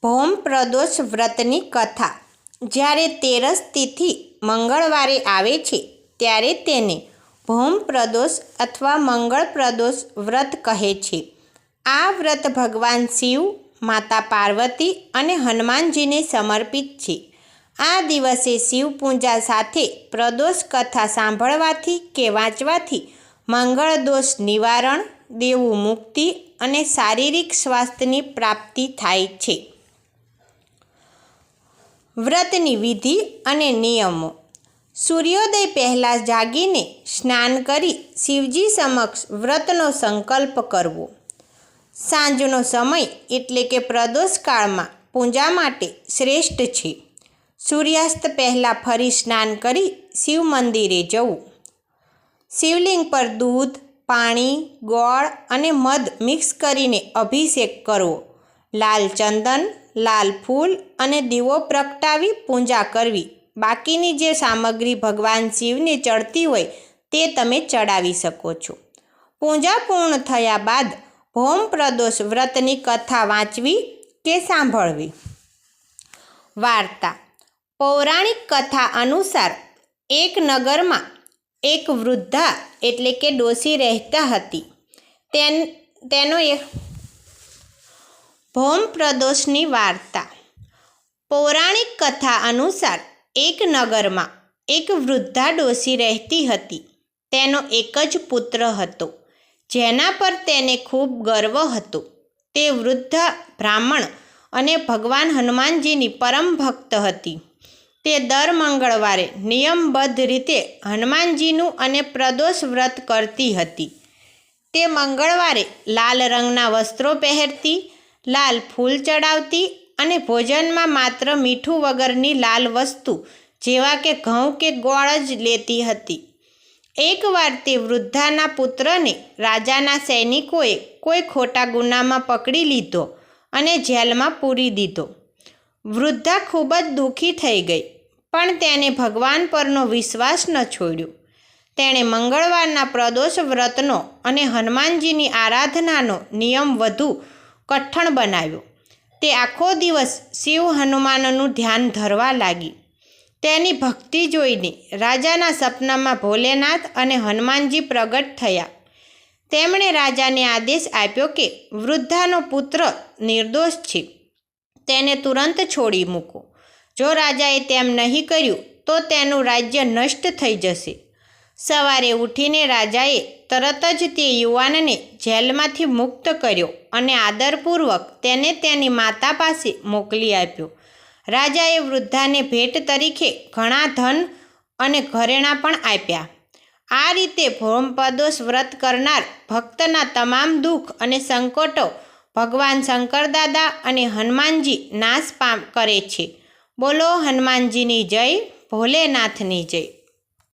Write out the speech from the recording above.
ભૌમ પ્રદોષ વ્રતની કથા. જ્યારે તેરસ તિથિ મંગળવારે આવે છે ત્યારે તેને ભૌમ પ્રદોષ અથવા મંગળ પ્રદોષ વ્રત કહે છે. આ વ્રત ભગવાન શિવ, માતા પાર્વતી અને હનુમાનજીને સમર્પિત છે. આ દિવસે શિવ પૂજા સાથે પ્રદોષ કથા સાંભળવાથી કે વાંચવાથી મંગળ દોષ નિવારણ, દેવું મુક્તિ અને શારીરિક સ્વાસ્થ્યની પ્રાપ્તિ થાય છે. વ્રતની વિધિ અને નિયમો. સૂર્યોદય પહેલાં જાગીને સ્નાન કરી શિવજી સમક્ષ વ્રતનો સંકલ્પ કરવો. સાંજનો સમય એટલે કે પ્રદોષકાળમાં પૂજા માટે શ્રેષ્ઠ છે. સૂર્યાસ્ત પહેલાં ફરી સ્નાન કરી શિવ મંદિરે જવું. શિવલિંગ પર દૂધ, પાણી, ગોળ અને મધ મિક્સ કરીને અભિષેક કરવો. લાલ ચંદન, લાલ ફૂલ અને દીવો પ્રગટાવી પૂજા કરવી. બાકીની જે સામગ્રી ભગવાન શિવને ચડતી હોય તે તમે ચડાવી શકો છો. પૂજા પૂર્ણ થયા બાદ ભૌમ પ્રદોષ વ્રતની કથા વાંચવી કે સાંભળવી. વાર્તા. પૌરાણિક કથા અનુસાર એક નગરમાં એક વૃદ્ધા એટલે કે ડોશી રહેતા હતી. તેનો ભૌમ પ્રદોષની વાર્તા. પૌરાણિક કથા અનુસાર એક નગરમાં એક વૃદ્ધા ડોશી રહેતી હતી. તેનો એક જ પુત્ર હતો જેના પર તેને ખૂબ ગર્વ હતો. તે વૃદ્ધા બ્રાહ્મણ અને ભગવાન હનુમાનજીની પરમ ભક્ત હતી. તે દર મંગળવારે નિયમબદ્ધ રીતે હનુમાનજીનું અને પ્રદોષ વ્રત કરતી હતી. તે મંગળવારે લાલ રંગના વસ્ત્રો પહેરતી, લાલ ફૂલ ચડાવતી અને ભોજનમાં માત્ર મીઠું વગરની લાલ વસ્તુ જેવા કે ઘઉં કે ગોળ જ લેતી હતી. એકવાર તે વૃદ્ધાના પુત્રને રાજાના સૈનિકોએ કોઈ ખોટા ગુનામાં પકડી લીધો અને જેલમાં પૂરી દીધો. વૃદ્ધા ખૂબ જ દુઃખી થઈ ગઈ, પણ તેણે ભગવાન પરનો વિશ્વાસ ન છોડ્યો. તેણે મંગળવારના પ્રદોષ વ્રતનો અને હનુમાનજીની આરાધનાનો નિયમ વધુ કઠણ બનાવ્યો. તે આખો દિવસ શિવ હનુમાનનું ધ્યાન ધરવા લાગી. તેની ભક્તિ જોઈને રાજાના સપનામાં ભોલેનાથ અને હનુમાનજી પ્રગટ થયા. તેમણે રાજાને આદેશ આપ્યો કે વૃદ્ધાનો પુત્ર નિર્દોષ છે, તેને તુરંત છોડી મૂકો. જો રાજાએ તેમ નહીં કર્યું તો તેનું રાજ્ય નષ્ટ થઈ જશે. સવારે ઉઠીને રાજાએ તરત જ તે યુવાનને જેલમાંથી મુક્ત કર્યો અને આદરપૂર્વક તેને તેની માતા પાસે મોકલી આપ્યો. રાજાએ વૃદ્ધાને ભેટ તરીકે ઘણા ધન અને ઘરેણાં પણ આપ્યા. આ રીતે ભૌમ પ્રદોષ વ્રત કરનાર ભક્તના તમામ દુઃખ અને સંકટો ભગવાન શંકરદાદા અને હનુમાનજી નાશ કરે છે. બોલો હનુમાનજીની જય, ભોલેનાથની જય.